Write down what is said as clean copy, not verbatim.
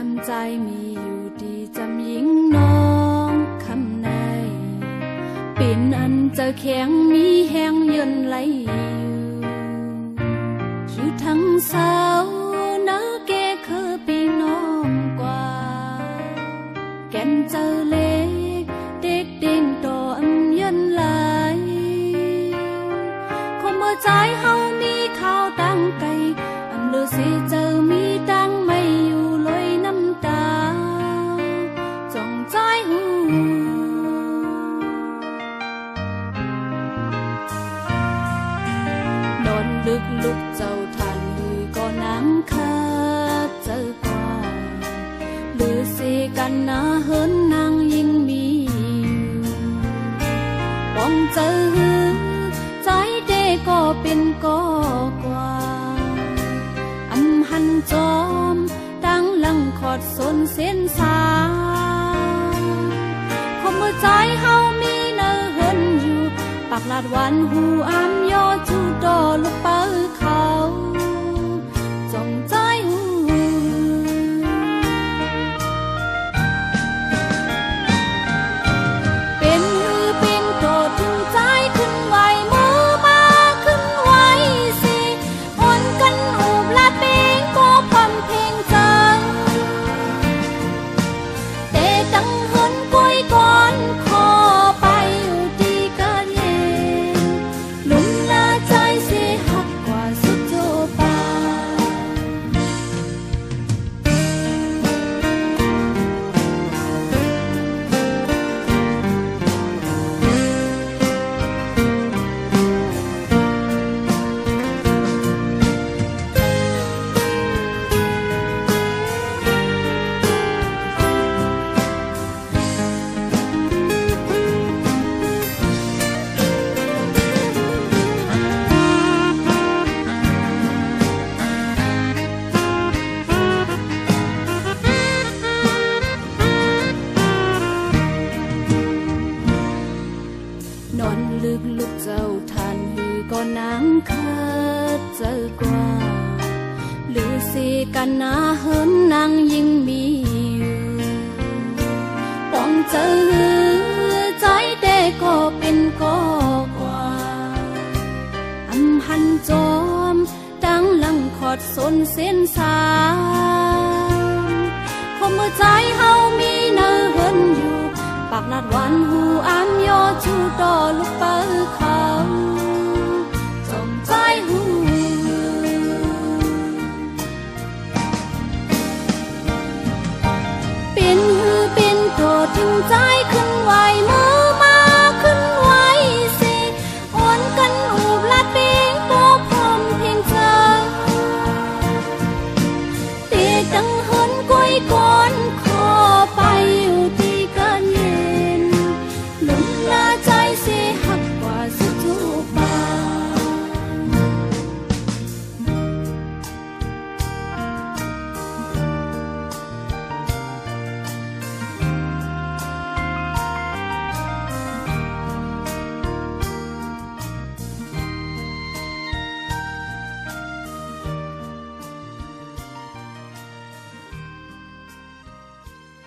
ำใจมีอยู่ดีจำหญิงน้องคำในเป็นอันจะแข็งมีแห้งเยินไหลอยู่ทั้งเศร้านะแกคือปีน้องกว่าแก่นเจอเล็กเด็กเด้งต่ออำเยินไหลคมเมื่อใจเฮามีข้าวตั้งไก่อำเลือสิเจอมีตั้งไม่อยู่ลอยน้ำตาจ้องใจหูนอนลึกลุกเจ้าทันหือก็น้ำคาเจอกว่าหรือสิกันนะเฮินนางยิ่งมีป้องเจอหือใจเดก็เป็นก็กว่าอำหันจอมตั้งลังขอดสนเส้นสาคมเมื่อใจเฮามีเนอเฮินอยู่ปากลาดวันหูอามยอจูดอลูกเป้อเขาจงใจหูเป็นหือเป็นโตถึงใจขึ้นไหวมือมาขึ้นไหวสิอ่อนกันอูบลาดเปงก็พร้อมเพลงจังแต่ตั้งเฮินก้อยก่อนขอไปอยู่ดีก็เย็นลุ่มลาใจสิหักกว่าสุดโจปานอนลึกลุกเจ้าทานหือก็น้ำคาเจอกว่าหรือสิกันนาเฮินนางยิ่งมีอยู่ป้องเจอหือใจเดก็เป็นก็กว่าอำหันจอมตั้งลังขอดสนเส้นสาคมเมื่อใจเฮามีเนอเฮินอยู่ปากลาดวันหูอามยอจูดอลูกเป้อเขา